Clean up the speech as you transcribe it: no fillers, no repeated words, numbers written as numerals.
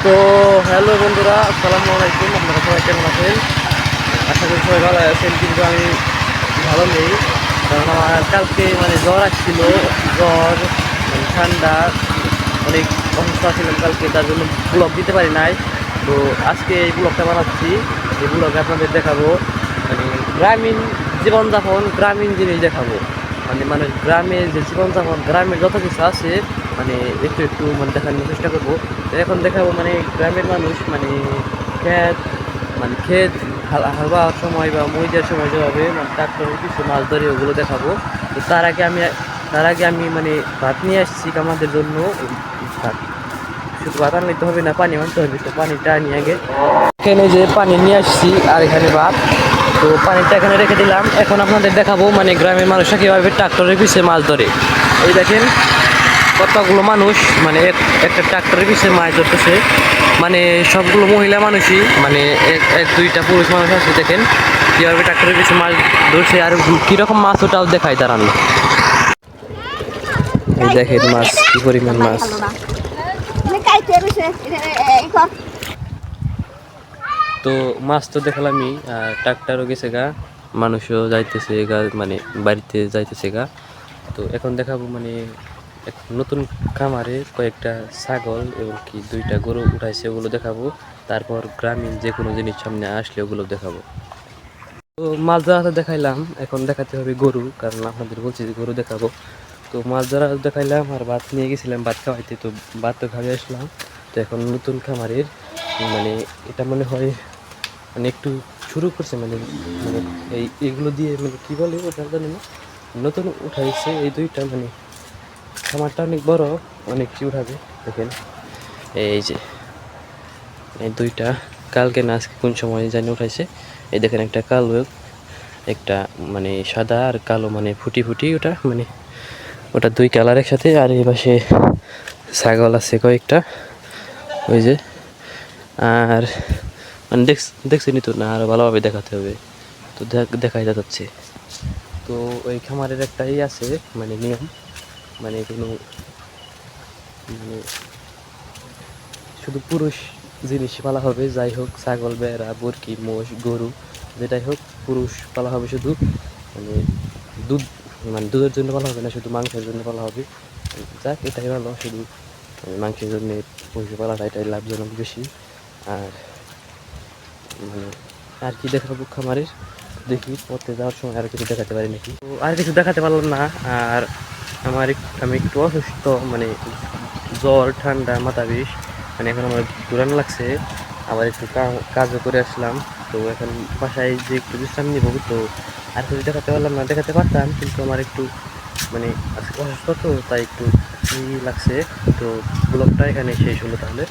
তো হ্যালো বন্ধুরা, আসসালামু আলাইকুম। আপনারা সবাই কেমন আছেন? আশা করি সবাই ভালো আছেন, কিন্তু আমি ভালো নেই। কারণ আমার কালকে জ্বর আসছিল। জ্বর ঠান্ডা, অনেক অসুস্থ ছিলাম কালকে, তার জন্য ব্লগ দিতে পারি নাই। তো আজকে এই ব্লগটা বানাচ্ছি। এই ব্লগে আপনাদের দেখাবো গ্রামীণ জীবনযাপন, গ্রামীণ জিনিস দেখাবো। মানুষ গ্রামের যে জীবনযাপন, গ্রামের যত কিছু আছে একটু একটু দেখানোর চেষ্টা করবো। তো এখন দেখাবো গ্রামের মানুষ ক্ষেত ক্ষেত হালবার সময় বা মইদের সময় যেভাবে ট্রাক্টরের কিছু মাছ ধরে ওগুলো দেখাবো। তো তার আগে আমি ভাত নিয়ে আসছি আমাদের জন্য। ভাত শুধু ভাত আনলে তো হবে না, পানি আনতে হবে। তো পানিটা নিয়ে আগে এখানে যে পানি নিয়ে আসছি, আর এখানে ভাত। তো পানিটা এখানে রেখে দিলাম। এখন আপনাদের দেখাবো গ্রামের মানুষরা কীভাবে ট্রাক্টরের পিছিয়ে মাছ ধরে। এই দেখেন কতগুলো মানুষ একটা ট্রাক্টরের পিছিয়ে মাছ ধরতেছে। সবগুলো মহিলা মানুষই, এক দুইটা পুরুষ মানুষ আছে। দেখেন কীভাবে ট্রাক্টরের পিছিয়ে মাছ ধরছে, আর কীরকম মাছ ওটাও দেখায় দাঁড়ানো। এই দেখেন মাছ, কি পরিমাণ মাছ। তো মাছ তো দেখালামই, আর ট্রাক্টরও গেছে গা, মানুষও যাইতেছে গা, বাড়িতে যাইতেছে গা। তো এখন দেখাবো এক নতুন খামারে কয়েকটা ছাগল এবং কি দুইটা গরু উঠাইছে, ওগুলো দেখাবো। তারপর গ্রামীণ যে কোনো জিনিস সামনে আসলে ওগুলো দেখাবো। তো মাছ ধরা দেখাইলাম, এখন দেখাতে হবে গরু, কারণ আপনাদের বলছি যে গরু দেখাবো। তো মাছ ধরা দেখাইলাম, আর ভাত নিয়ে গেছিলাম ভাত খাওয়াইতে। তো ভাত তো খাওয়াই আসলাম। তো এখন নতুন খামারের এটা মনে হয় একটু শুরু করছে, এইগুলো দিয়ে কি বলে ওটা জানি না, নতুন উঠাইছে এই দুইটা। খামারটা অনেক বড়, অনেক কি উঠাবে। দেখেন এই যে এই দুইটা, কালকে না আজকে কোন সময় জানি উঠাইছে। এই দেখেন একটা কালো, একটা সাদা আর কালো, ফুটি ফুটি, ওটা ওটা দুই কালার একসাথে। আর এই পাশে ছাগল আছে কয়েকটা, ওই যে। আর দেখছেনি তো না, আরো ভালোভাবে দেখাতে হবে। তো দেখাই যাচ্ছে। তো ওই খামারের একটাই আছে নিয়ম, কোনো শুধু পুরুষ জিনিস পালা হবে। যাই হোক, ছাগল, বেড়া, বরকি, মোষ, গরু, যেটাই হোক পুরুষ পালা হবে শুধু। দুধ দুধের জন্য পালা হবে না, শুধু মাংসের জন্য পালা হবে। যাক, এটাই ভালো, শুধু মাংসের জন্য পশু পালাটা এটাই লাভজনক বেশি। আর আর কি দেখাবো খামারের, দেখি পথে যাওয়ার সময় আর কিছু দেখাতে পারি নাকি। তো আর কিছু দেখাতে পারলাম না। আর আমি একটু অসুস্থ, জ্বর, ঠান্ডা, মাথা বিষ। এখন আমার ঘুরানো লাগছে, আবার একটু কাজও করে আসলাম। তো এখন বাসায় যে একটু বিশ্রাম নিব। তো আর কিছু দেখাতে পারলাম না, দেখাতে পারতাম, কিন্তু আমার একটু আজকে অসুস্থ, তো তাই একটু ই লাগছে। তো ব্লগটা এখানে শেষ হলো তাহলে।